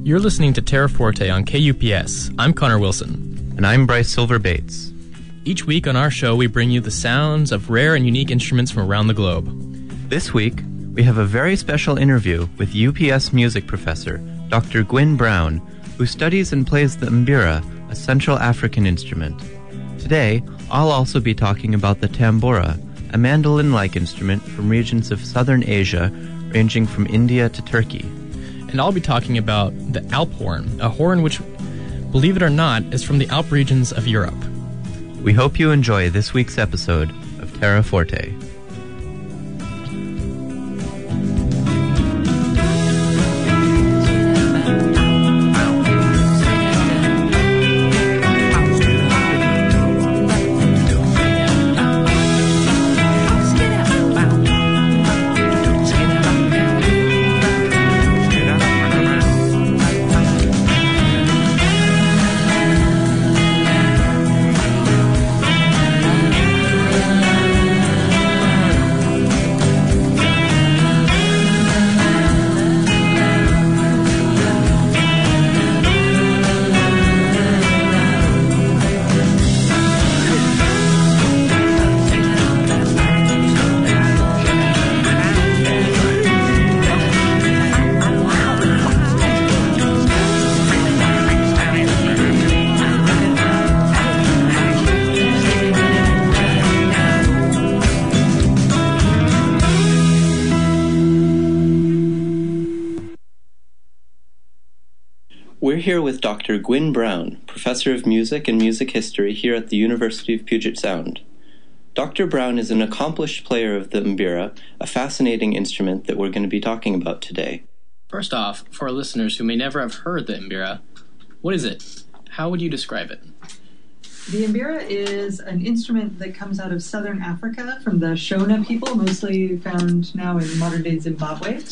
You're listening to TerraForte on KUPS. I'm Connor Wilson. And I'm Bryce Silver Bates. Each week on our show, we bring you the sounds of rare and unique instruments from around the globe. This week, we have a very special interview with UPS music professor, Dr. Gwyn Brown, who studies and plays the Mbira, a Central African instrument. Today, I'll also be talking about the Tambura, a mandolin-like instrument from regions of southern Asia, ranging from India to Turkey. And I'll be talking about the Alphorn, a horn which, believe it or not, is from the Alp regions of Europe. We hope you enjoy this week's episode of TerraForte. We're here with Dr. Gwyn Brown, Professor of Music and Music History here at the University of Puget Sound. Dr. Brown is an accomplished player of the Mbira, a fascinating instrument that we're going to be talking about today. First off, for our listeners who may never have heard the Mbira, what is it? How would you describe it? The Mbira is an instrument that comes out of southern Africa from the Shona people, mostly found now in modern-day Zimbabwe.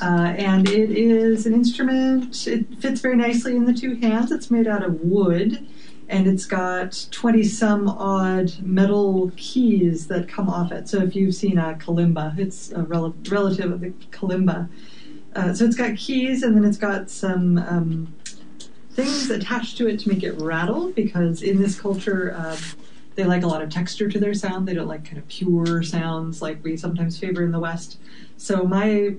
And it is an instrument, it fits very nicely in the two hands. It's made out of wood, and it's got 20-some odd metal keys that come off it. So if you've seen a kalimba, it's a relative of the kalimba. So it's got keys, and then it's got some things attached to it to make it rattle, because in this culture, they like a lot of texture to their sound. They don't like kind of pure sounds like we sometimes favor in the West. So my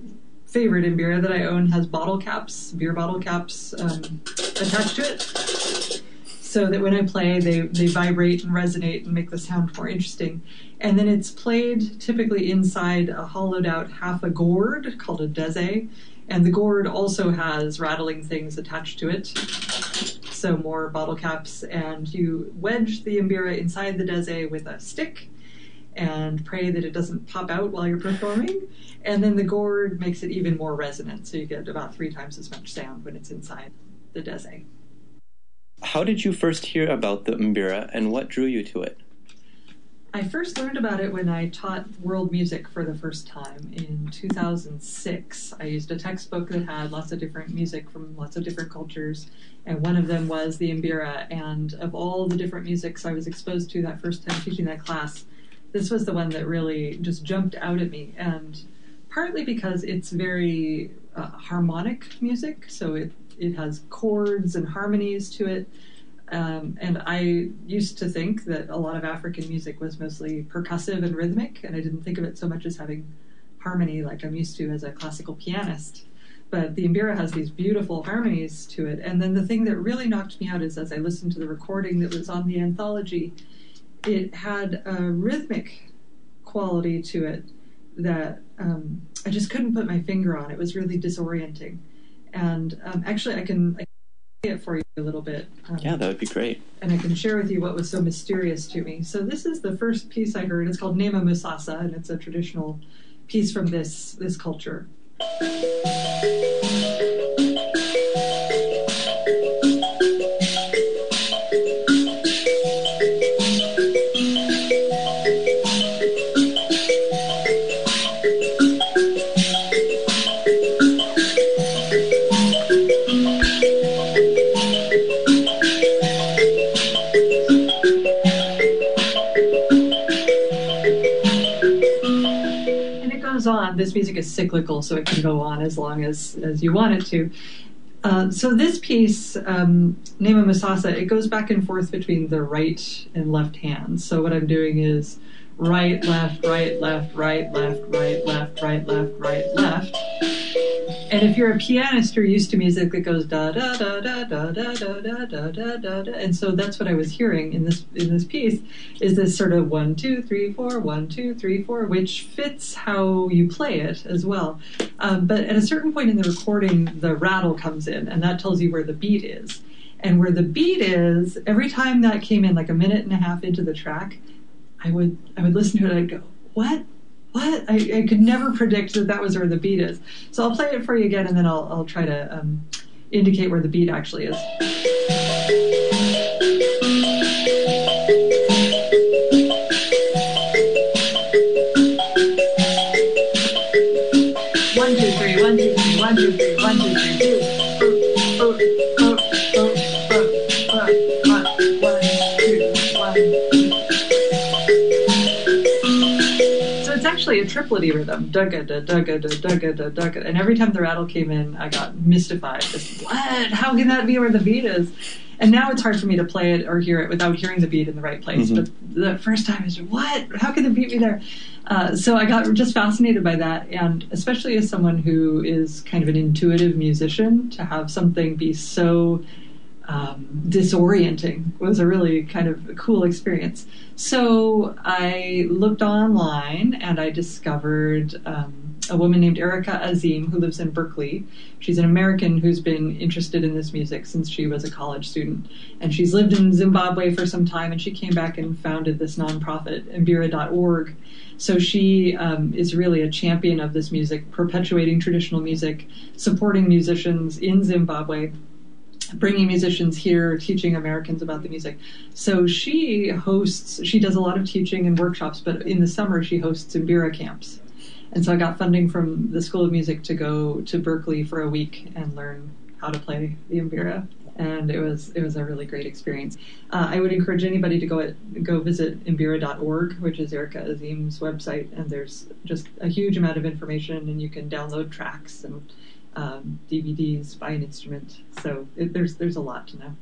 favorite Mbira that I own has bottle caps, beer bottle caps attached to it, so that when I play, they vibrate and resonate and make the sound more interesting. And then it's played typically inside a hollowed out half a gourd called a deze, and the gourd also has rattling things attached to it, so more bottle caps, and you wedge the Mbira inside the deze with a stick and pray that it doesn't pop out while you're performing. And then the gourd makes it even more resonant, so you get about 3 times as much sound when it's inside the deze. How did you first hear about the Mbira, and what drew you to it? I first learned about it when I taught world music for the first time in 2006. I used a textbook that had lots of different music from lots of different cultures, and one of them was the Mbira. And of all the different musics I was exposed to that first time teaching that class, this was the one that really just jumped out at me, and partly because it's very harmonic music, so it has chords and harmonies to it, and I used to think that a lot of African music was mostly percussive and rhythmic, and I didn't think of it so much as having harmony like I'm used to as a classical pianist. But the Mbira has these beautiful harmonies to it, and then the thing that really knocked me out is as I listened to the recording that was on the anthology, it had a rhythmic quality to it that I just couldn't put my finger on. It was really disorienting. And actually, I can play it for you a little bit. Yeah, that would be great. And I can share with you what was so mysterious to me. So this is the first piece I heard. It's called Nema Musasa, and it's a traditional piece from this culture. On. This music is cyclical, so it can go on as long as you want it to. So this piece, Nema Musasa, it goes back and forth between the right and left hands. So what I'm doing is right, left, right, left, right, left, right, left, right, left, right, left. And if you're a pianist, you're used to music that goes da da da da da da da da da da da da. And so that's what I was hearing in this piece, is this sort of 1 2 3 4 1 2 3 4, which fits how you play it as well. But at a certain point in the recording, the rattle comes in, and that tells you where the beat is. And where the beat is, every time that came in, like a minute and a half into the track, I would listen to it and I'd go, what? What? I could never predict that was where the beat is. So I'll play it for you again, and then I'll try to indicate where the beat actually is. 1 2 3 1 2 3 1 2 3 1 2 3 2. Actually a triplety rhythm, dugga da dugga da dugga da dugga, and every time the rattle came in, I got mystified. Just, what? How can that be where the beat is? And now it's hard for me to play it or hear it without hearing the beat in the right place. Mm-hmm. But the first time I was, what? How can the beat be there? So I got just fascinated by that, and especially as someone who is kind of an intuitive musician, to have something be so disorienting was a really kind of cool experience. So I looked online and I discovered a woman named Erica Azim who lives in Berkeley. She's an American who's been interested in this music since she was a college student. And she's lived in Zimbabwe for some time, and she came back and founded this nonprofit, Mbira.org. So she is really a champion of this music, perpetuating traditional music, supporting musicians in Zimbabwe, bringing musicians here, teaching Americans about the music. So she does a lot of teaching and workshops, but in the summer she hosts Mbira camps. And so I got funding from the School of Music to go to Berkeley for a week and learn how to play the Mbira. And it was a really great experience. I would encourage anybody to go visit Mbira.org, which is Erica Azim's website, and there's just a huge amount of information, and you can download tracks and DVDs by an instrument. So there's a lot to know.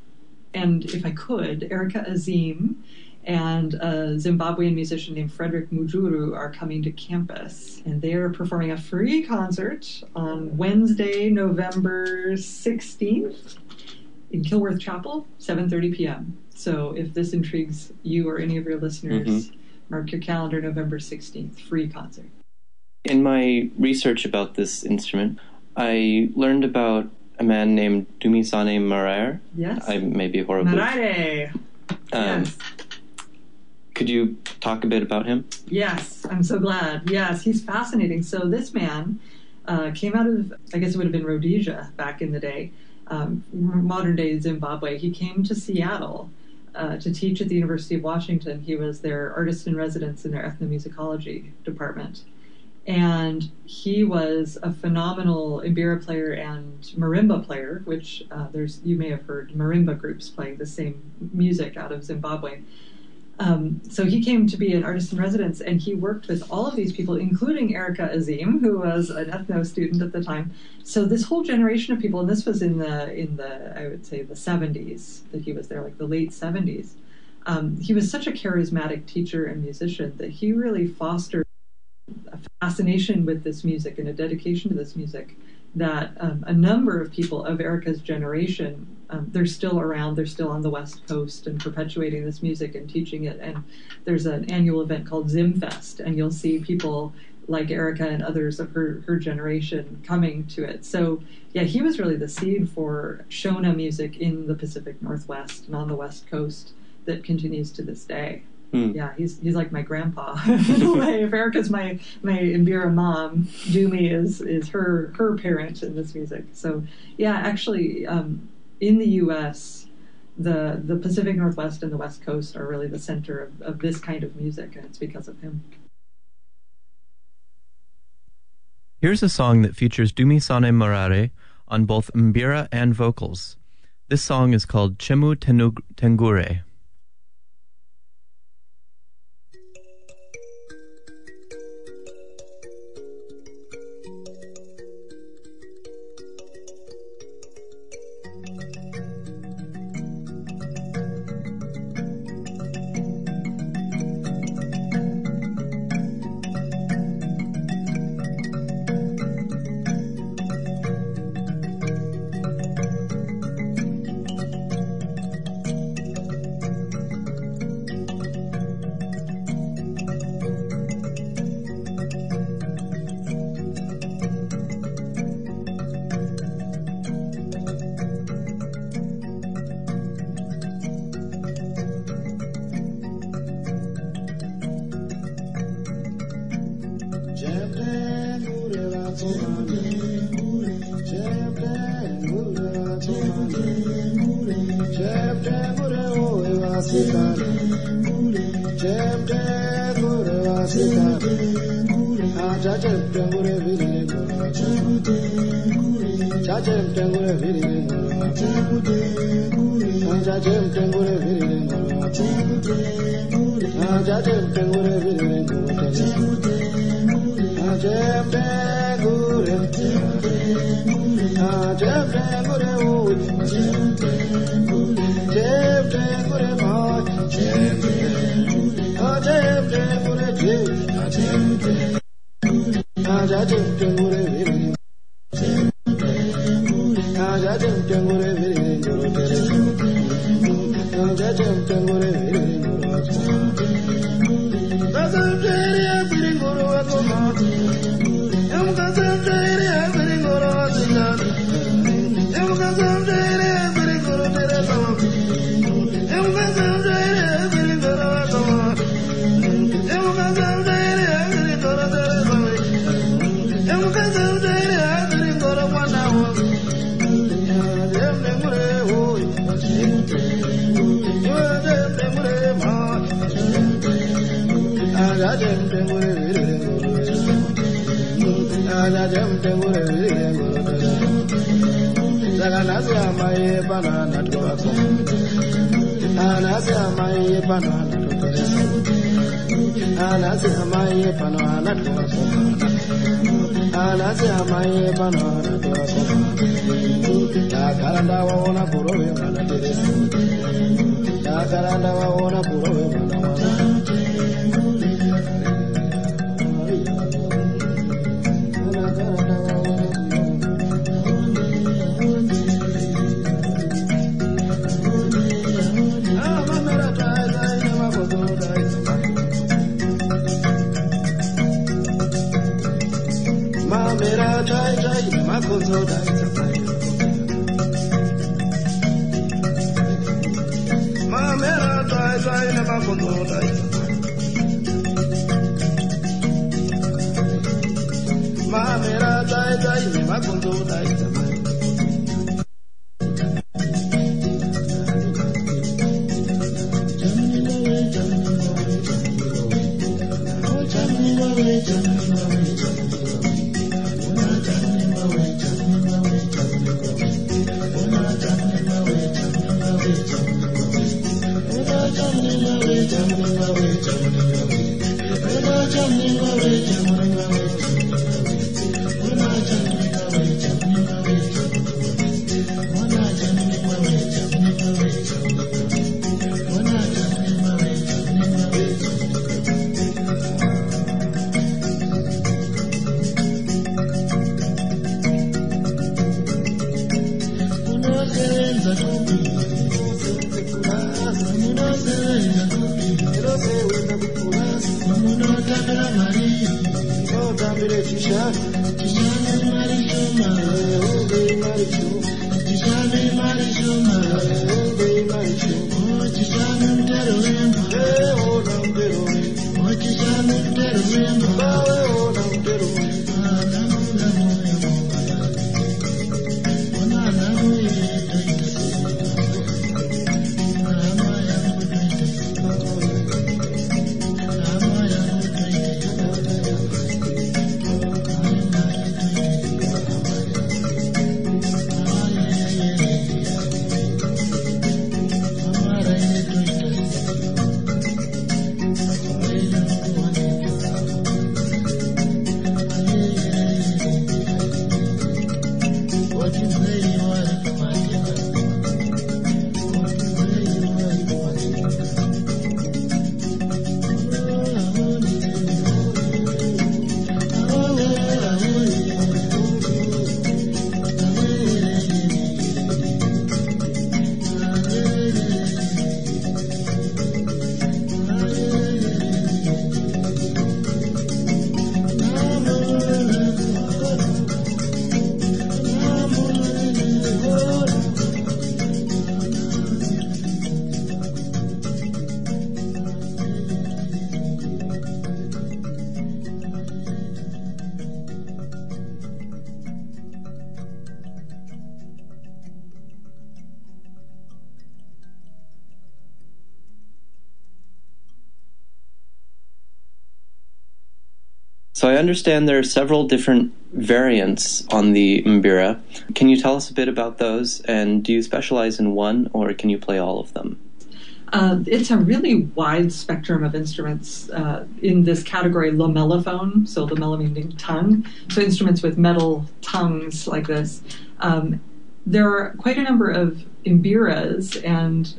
And if I could, Erica Azim and a Zimbabwean musician named Frederick Mujuru are coming to campus, and they are performing a free concert on Wednesday, November 16th in Kilworth Chapel, 7:30 p.m. So if this intrigues you or any of your listeners, mark your calendar, November 16th, free concert. In my research about this instrument, I learned about a man named Dumisane Marare. Yes. I may be horrible. Marare. Yes. Could you talk a bit about him? Yes, I'm so glad. Yes, he's fascinating. So this man came out of, I guess it would have been Rhodesia back in the day, modern-day Zimbabwe. He came to Seattle to teach at the University of Washington. He was their artist-in-residence in their ethnomusicology department. And he was a phenomenal Mbira player and marimba player, which you may have heard marimba groups playing the same music out of Zimbabwe. So he came to be an artist in residence, and he worked with all of these people, including Erica Azim, who was an ethno student at the time. So this whole generation of people, and this was in the I would say the 70s that he was there, like the late 70s. He was such a charismatic teacher and musician that he really fostered a fascination with this music and a dedication to this music that a number of people of Erica's generation, they're still around, they're still on the West Coast and perpetuating this music and teaching it. And there's an annual event called Zimfest, and you'll see people like Erica and others of her generation coming to it. So yeah, he was really the seed for Shona music in the Pacific Northwest and on the West Coast that continues to this day. Yeah, he's like my grandpa in a way. If Erica's my Mbira mom, Dumi is her parent in this music. So yeah, actually, in the U.S., the Pacific Northwest and the West Coast are really the center of this kind of music, and it's because of him. Here's a song that features Dumisane Marare on both Mbira and vocals. This song is called Chemu Tengure. So I understand there are several different variants on the Mbira. Can you tell us a bit about those? And do you specialize in one, or can you play all of them? It's a really wide spectrum of instruments in this category, lamellophone, so lamella meaning tongue, so instruments with metal tongues like this. There are quite a number of Mbiras, and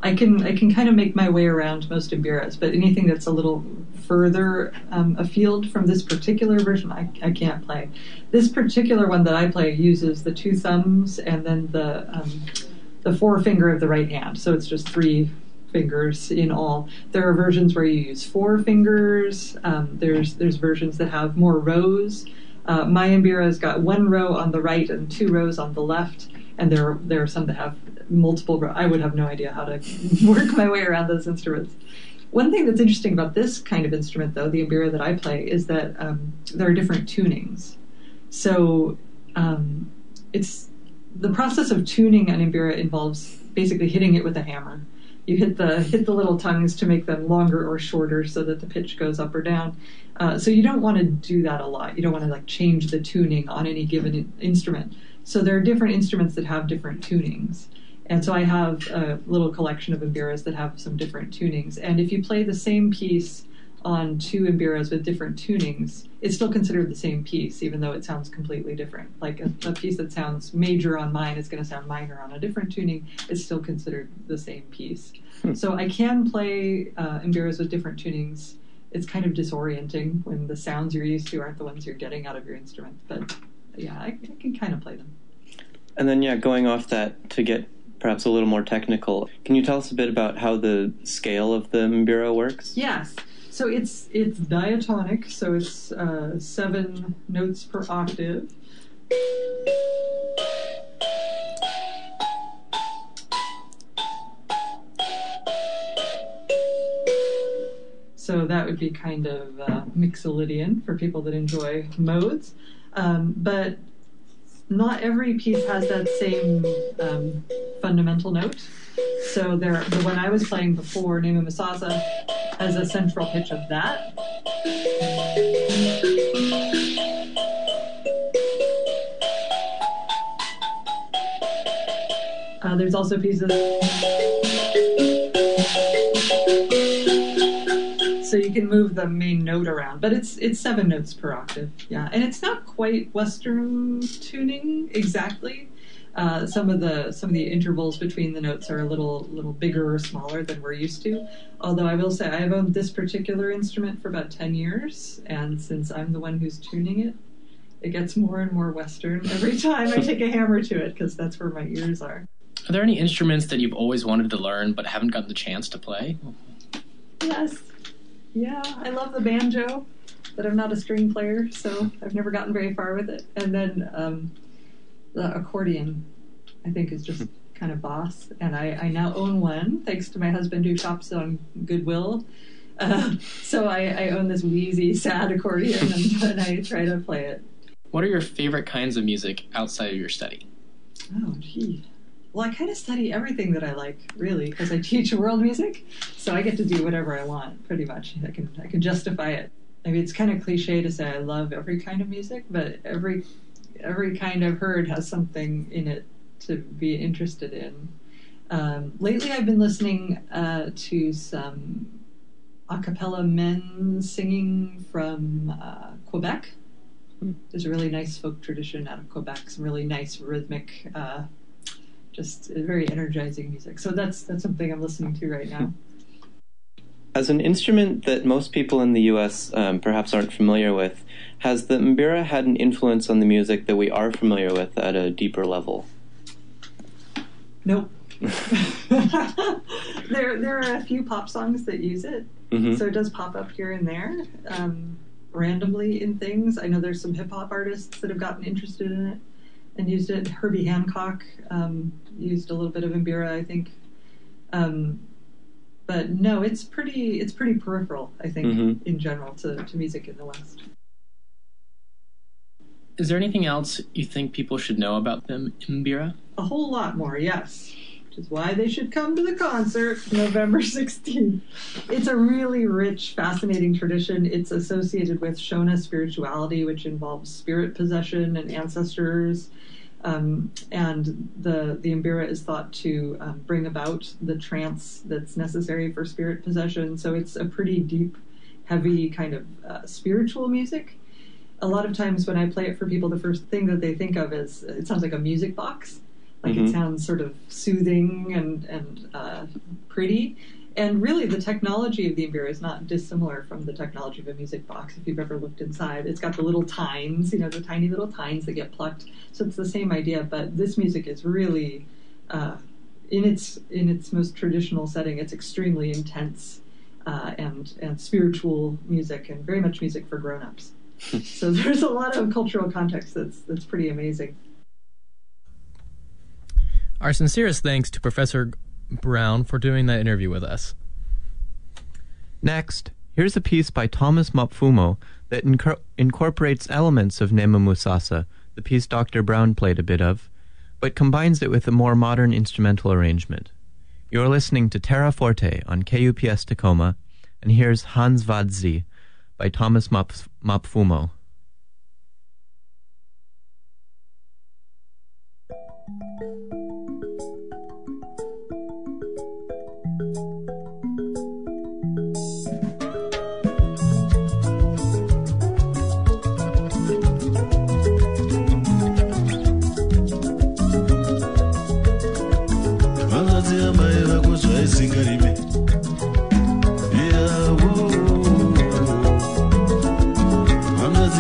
I can kind of make my way around most Mbiras, but anything that's a little further afield from this particular version, I can't play. This particular one that I play uses the two thumbs and then the forefinger of the right hand, so it's just 3 fingers in all. There are versions where you use 4 fingers. There's versions that have more rows. My Mbira's got 1 row on the right and 2 rows on the left, and there are some that have multiple rows. I would have no idea how to work my way around those instruments. One thing that's interesting about this kind of instrument, though, the Mbira that I play, is that there are different tunings. So it's the process of tuning an Mbira involves basically hitting it with a hammer. You hit the little tongues to make them longer or shorter so that the pitch goes up or down. So you don't want to do that a lot. You don't want to change the tuning on any given instrument. So there are different instruments that have different tunings. And so I have a little collection of Mbiras that have some different tunings. And if you play the same piece on 2 Mbiras with different tunings, it's still considered the same piece, even though it sounds completely different. Like a piece that sounds major on mine is going to sound minor on a different tuning. It's still considered the same piece. So I can play Mbiras with different tunings. It's kind of disorienting when the sounds you're used to aren't the ones you're getting out of your instrument. But yeah, I can kind of play them. And then, going off that to get perhaps a little more technical, can you tell us a bit about how the scale of the Mbira works? Yes. So it's diatonic, so it's 7 notes per octave. So that would be kind of Mixolydian for people that enjoy modes. But not every piece has that same fundamental note. So the one I was playing before, Nema Masasa, has a central pitch of that. There's also pieces. So you can move the main note around, but it's 7 notes per octave. Yeah, and it's not quite Western tuning exactly. Some of the intervals between the notes are a little bigger or smaller than we're used to. Although I will say I've owned this particular instrument for about 10 years, and since I'm the one who's tuning it, it gets more and more Western every time I take a hammer to it, because that's where my ears are. Are there any instruments that you've always wanted to learn but haven't gotten the chance to play? Yes. Yeah, I love the banjo, but I'm not a string player, so I've never gotten very far with it. And then the accordion, I think, is just kind of boss. And I now own one, thanks to my husband who shops on Goodwill. So I own this wheezy, sad accordion, and I try to play it. What are your favorite kinds of music outside of your study? Oh, gee. Well, I kind of study everything that I like, really, because I teach world music, so I get to do whatever I want, pretty much. I can justify it. I mean, it's kind of cliche to say I love every kind of music, but every kind I've heard has something in it to be interested in. Lately, I've been listening to some a cappella men singing from Quebec. There's a really nice folk tradition out of Quebec, some really nice rhythmic, just very energizing music. So that's something I'm listening to right now. As an instrument that most people in the U.S. Perhaps aren't familiar with, has the Mbira had an influence on the music that we are familiar with at a deeper level? Nope. There are a few pop songs that use it, so it does pop up here and there, randomly in things. I know there's some hip-hop artists that have gotten interested in it and used it. Herbie Hancock used a little bit of Mbira, I think. But no, it's pretty peripheral, I think, in general to music in the West. Is there anything else you think people should know about the Mbira? A whole lot more, yes. is why they should come to the concert November 16th. It's a really rich, fascinating tradition. It's associated with Shona spirituality, which involves spirit possession and ancestors. And the Mbira is thought to bring about the trance that's necessary for spirit possession. So it's a pretty deep, heavy kind of spiritual music. A lot of times when I play it for people, the first thing that they think of is it sounds like a music box. Like it sounds sort of soothing and pretty. And really, the technology of the Mbira is not dissimilar from the technology of a music box. If you've ever looked inside, it's got the little tines, the tiny little tines that get plucked. So it's the same idea, but this music is really, in its most traditional setting, it's extremely intense and spiritual music, and very much music for grown-ups. So there's a lot of cultural context that's pretty amazing. Our sincerest thanks to Professor Brown for doing that interview with us. Next, here's a piece by Thomas Mapfumo that incorporates elements of Nema Musasa, the piece Dr. Brown played a bit of, but combines it with a more modern instrumental arrangement. You're listening to TerraForte on KUPS Tacoma, and here's Hans Vadzi by Thomas Mapfumo. I'm not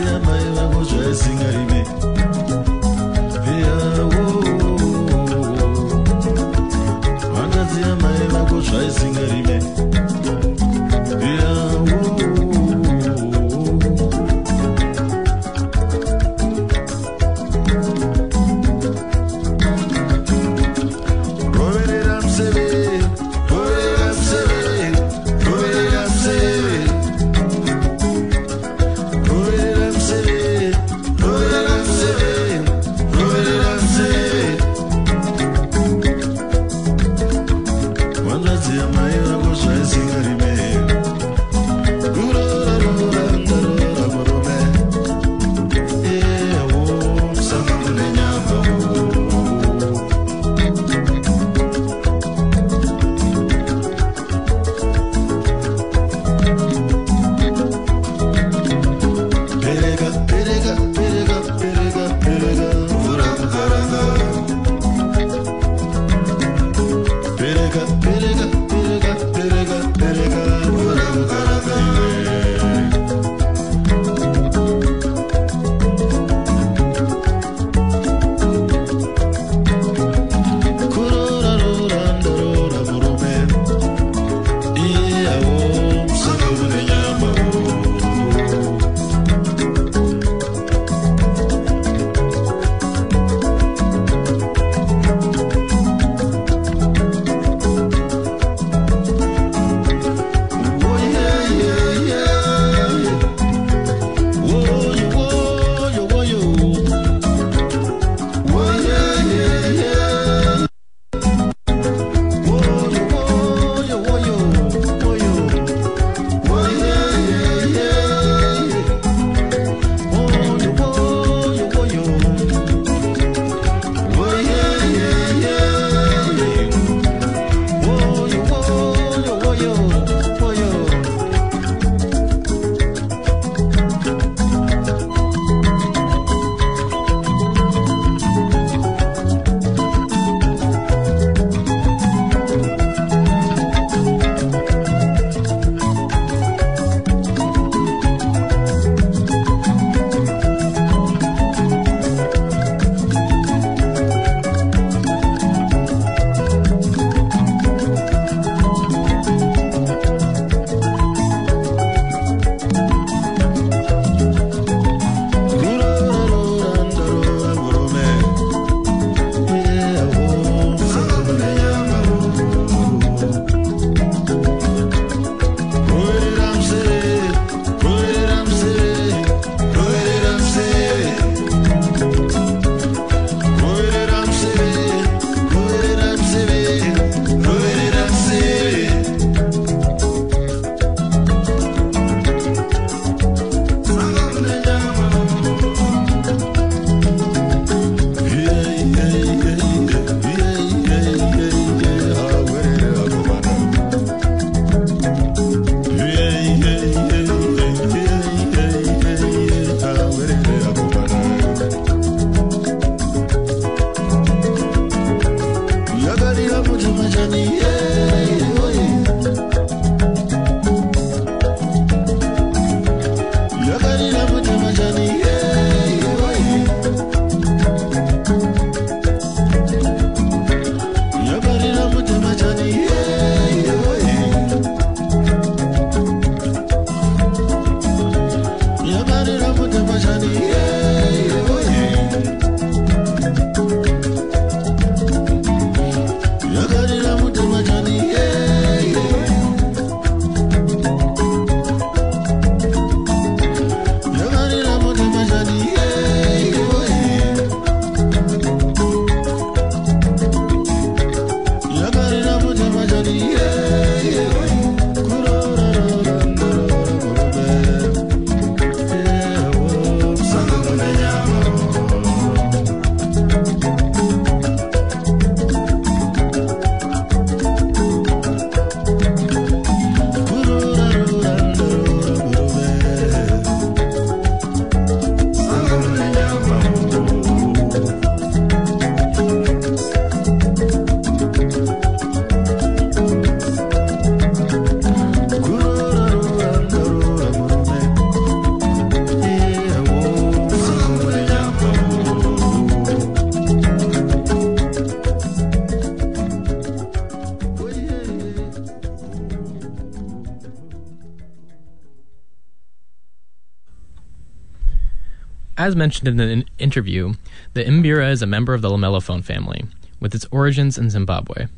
As mentioned in the interview, the Mbira is a member of the lamellophone family, with its origins in Zimbabwe.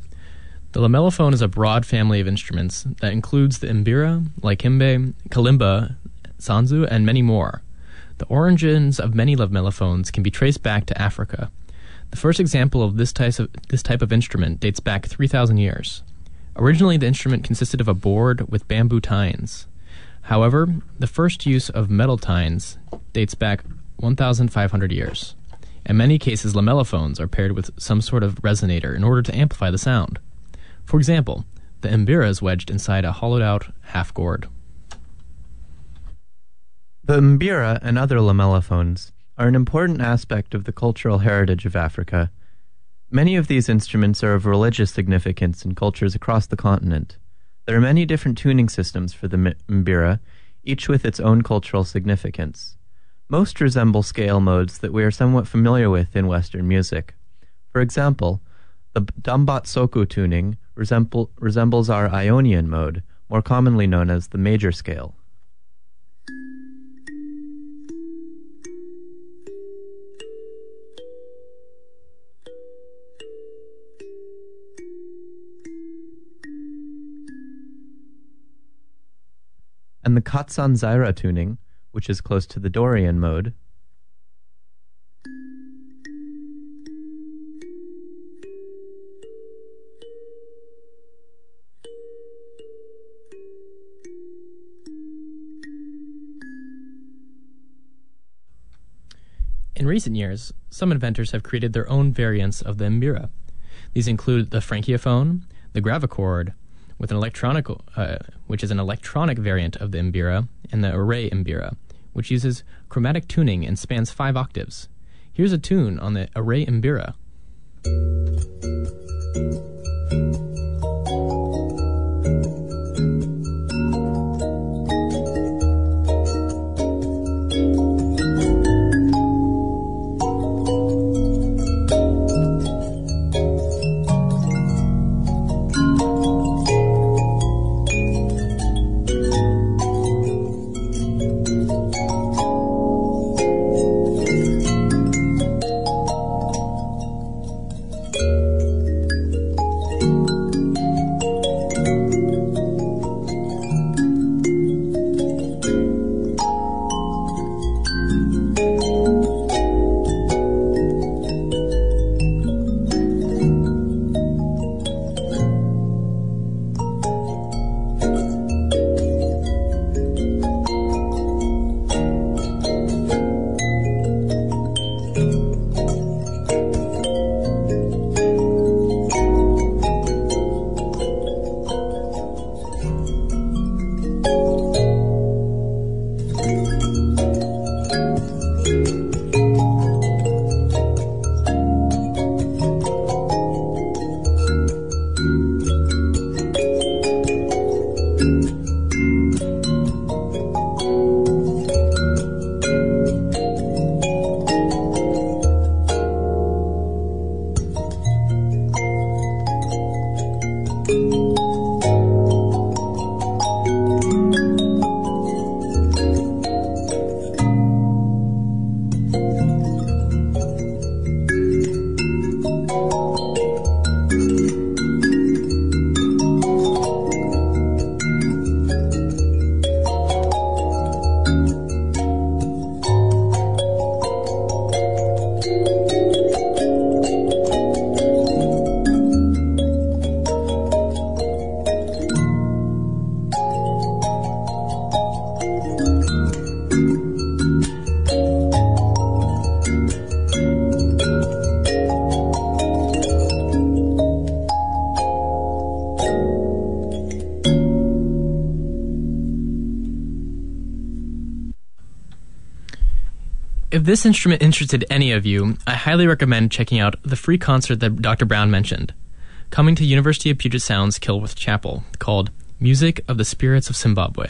The lamellophone is a broad family of instruments that includes the Mbira, Laikimbe, Kalimba, Sanzu, and many more. The origins of many lamellophones can be traced back to Africa. The first example of this type of instrument dates back 3,000 years. Originally, the instrument consisted of a board with bamboo tines. However, the first use of metal tines dates back 1,500 years. In many cases, lamellophones are paired with some sort of resonator in order to amplify the sound. For example, the Mbira is wedged inside a hollowed-out half-gourd. The Mbira and other lamellophones are an important aspect of the cultural heritage of Africa. Many of these instruments are of religious significance in cultures across the continent. There are many different tuning systems for the Mbira, each with its own cultural significance. Most resemble scale modes that we are somewhat familiar with in Western music. For example, the Dambatsoku tuning resembles our Ionian mode, more commonly known as the major scale. And the Katsan-Zaira tuning, which is close to the Dorian mode. In recent years, some inventors have created their own variants of the Mbira. These include the Frankiophone, the Gravichord, with an which is an electronic variant of the Mbira, and the Array Mbira, which uses chromatic tuning and spans 5 octaves. Here's a tune on the Array Mbira. If this instrument interested any of you, I highly recommend checking out the free concert that Dr. Brown mentioned, coming to University of Puget Sound's Kilworth Chapel, called Music of the Spirits of Zimbabwe.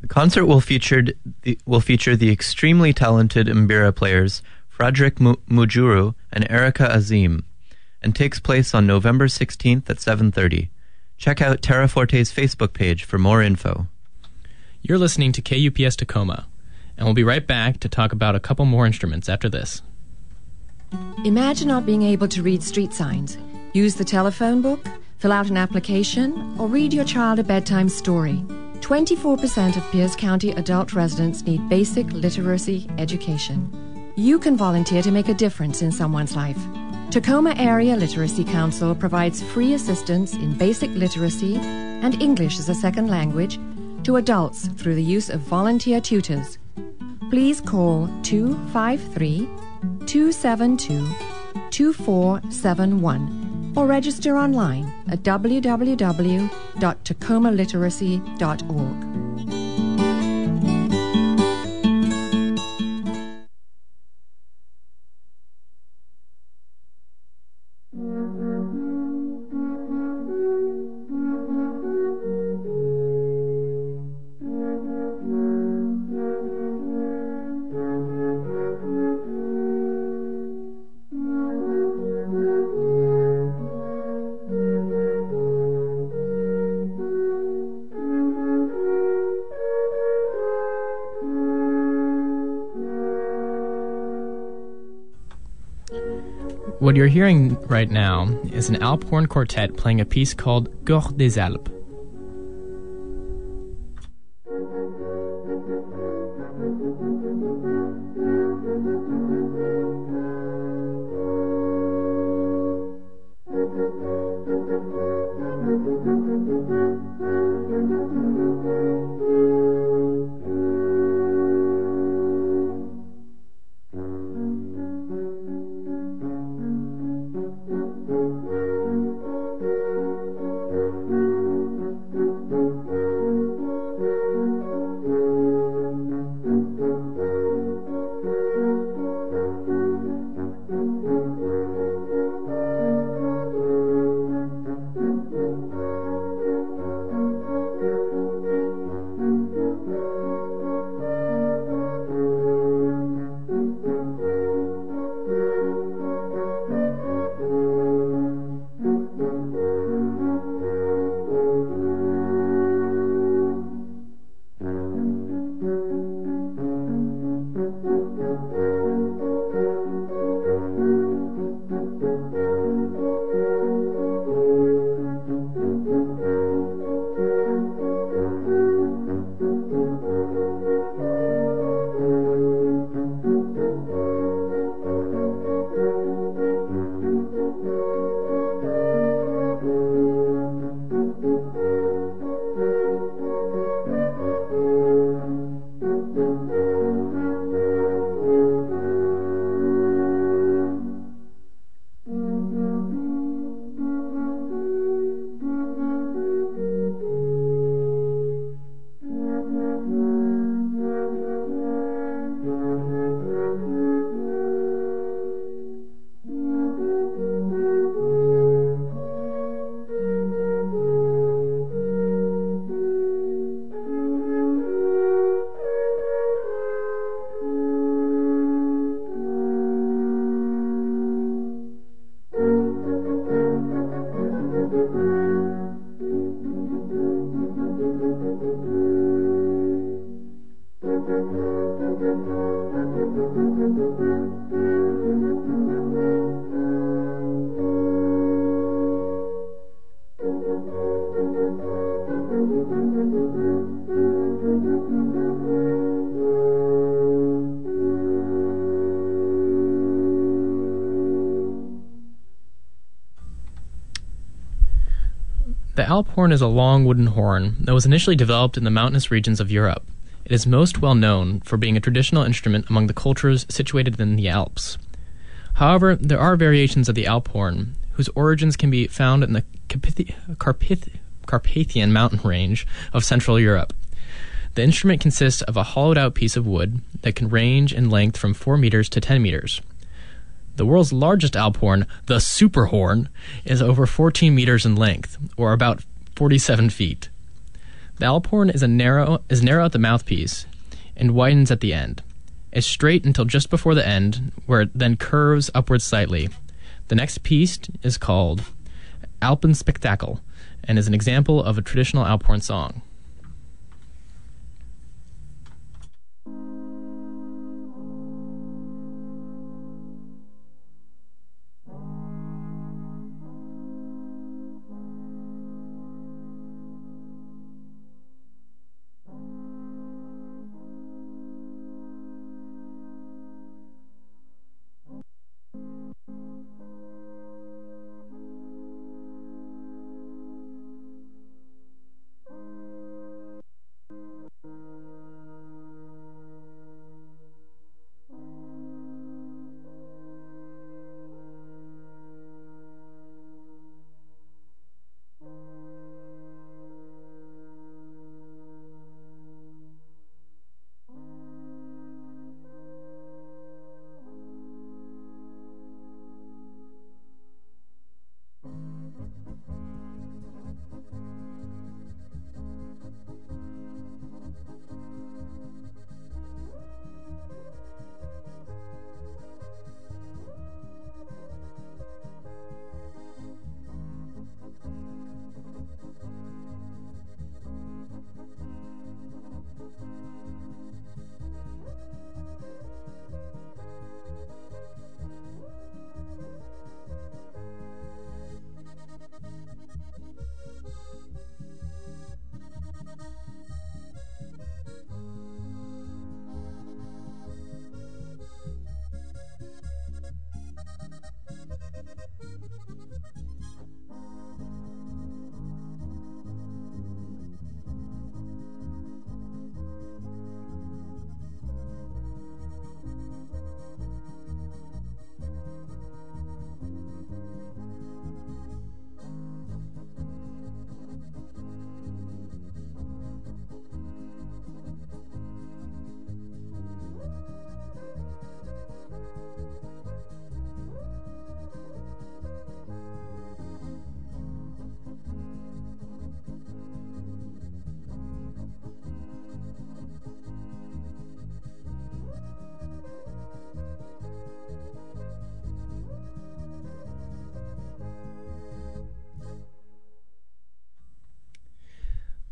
The concert will feature the extremely talented Mbira players Frederick Mujuru and Erica Azim, and takes place on November 16th at 7:30. Check out TerraForte's Facebook page for more info. You're listening to KUPS Tacoma, and we'll be right back to talk about a couple more instruments after this. Imagine not being able to read street signs, use the telephone book, fill out an application, or read your child a bedtime story. 24% of Pierce County adult residents need basic literacy education. You can volunteer to make a difference in someone's life. Tacoma Area Literacy Council provides free assistance in basic literacy and English as a second language to adults through the use of volunteer tutors. Please call 253-272-2471 or register online at www.tacomaliteracy.org. What you're hearing right now is an Alphorn quartet playing a piece called Chœur des Alpes. The Alphorn is a long wooden horn that was initially developed in the mountainous regions of Europe. It is most well known for being a traditional instrument among the cultures situated in the Alps. However, there are variations of the Alphorn, whose origins can be found in the Carpathian mountain range of Central Europe. The instrument consists of a hollowed-out piece of wood that can range in length from 4 meters to 10 meters. The world's largest Alphorn, the Superhorn, is over 14 meters in length, or about 47 feet. The Alphorn is narrow at the mouthpiece and widens at the end. It's straight until just before the end, where it then curves upwards slightly. The next piece is called Alpenspektakel and is an example of a traditional Alphorn song.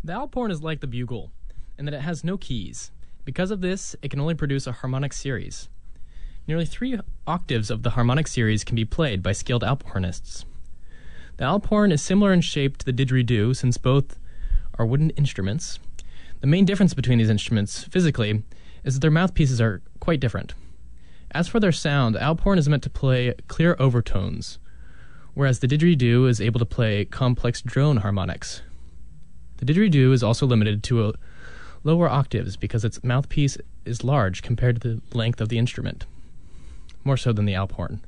The Alphorn is like the bugle, in that it has no keys. Because of this, it can only produce a harmonic series. Nearly 3 octaves of the harmonic series can be played by skilled alphornists. The Alphorn is similar in shape to the didgeridoo, since both are wooden instruments. The main difference between these instruments, physically, is that their mouthpieces are quite different. As for their sound, the Alphorn is meant to play clear overtones, whereas the didgeridoo is able to play complex drone harmonics. The didgeridoo is also limited to lower octaves because its mouthpiece is large compared to the length of the instrument, more so than the Alphorn.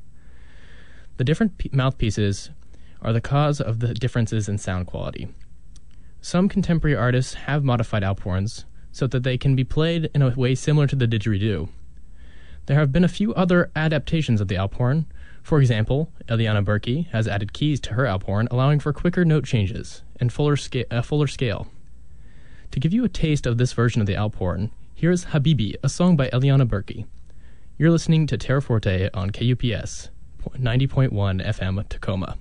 The different mouthpieces are the cause of the differences in sound quality. Some contemporary artists have modified Alphorns so that they can be played in a way similar to the didgeridoo. There have been a few other adaptations of the Alphorn. For example, Eliana Berkey has added keys to her Alphorn, allowing for quicker note changes and a fuller scale. To give you a taste of this version of the Alphorn, here's Habibi, a song by Eliana Berkey. You're listening to TerraForte on KUPS 90.1 FM Tacoma.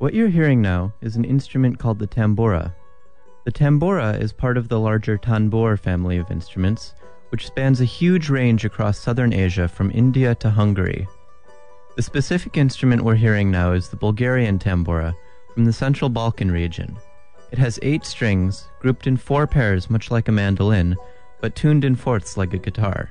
What you're hearing now is an instrument called the tambura. The tambura is part of the larger tanbur family of instruments, which spans a huge range across southern Asia from India to Hungary. The specific instrument we're hearing now is the Bulgarian tambura from the Central Balkan region. It has 8 strings, grouped in 4 pairs much like a mandolin, but tuned in fourths like a guitar.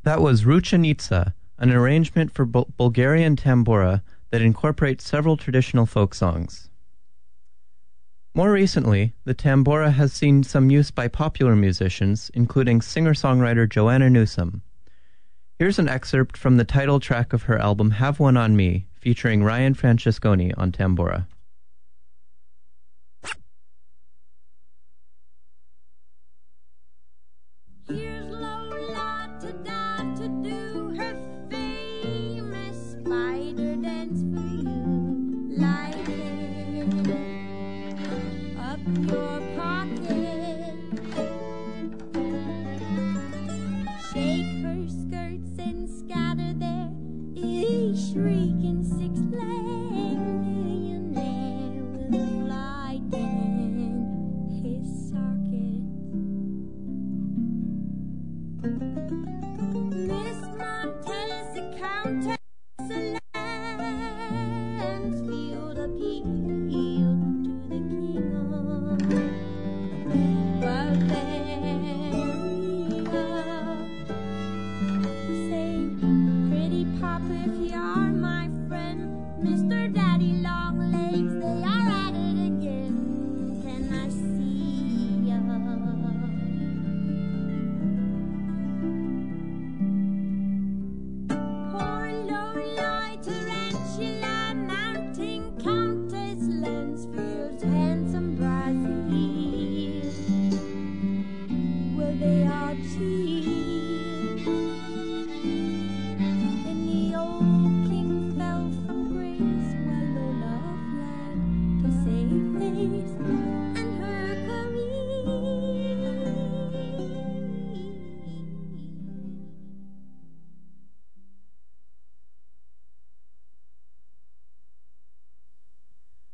That was Ruchanica, an arrangement for Bulgarian tambura that incorporates several traditional folk songs. More recently, the tambura has seen some use by popular musicians, including singer-songwriter Joanna Newsom. Here's an excerpt from the title track of her album Have One on Me, featuring Ryan Francesconi on tambura. Here's Lola to dive to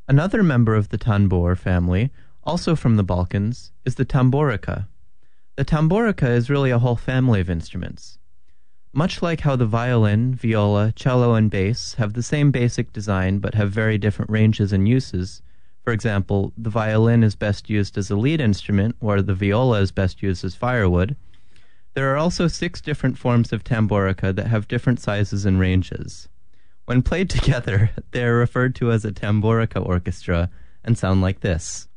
Another member of the tambur family, also from the Balkans, is the tamburica. The tamburica is really a whole family of instruments. Much like how the violin, viola, cello, and bass have the same basic design but have very different ranges and uses, for example, the violin is best used as a lead instrument, where the viola is best used as firewood, there are also 6 different forms of tamburica that have different sizes and ranges. When played together, they are referred to as a tamburica orchestra and sound like this.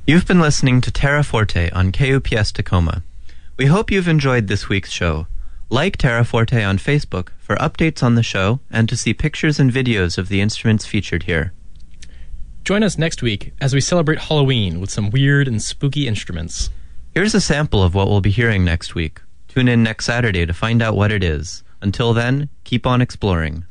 You've been listening to TerraForte on KUPS Tacoma. We hope you've enjoyed this week's show. Like TerraForte on Facebook for updates on the show and to see pictures and videos of the instruments featured here. Join us next week as we celebrate Halloween with some weird and spooky instruments. Here's a sample of what we'll be hearing next week. Tune in next Saturday to find out what it is. Until then, keep on exploring.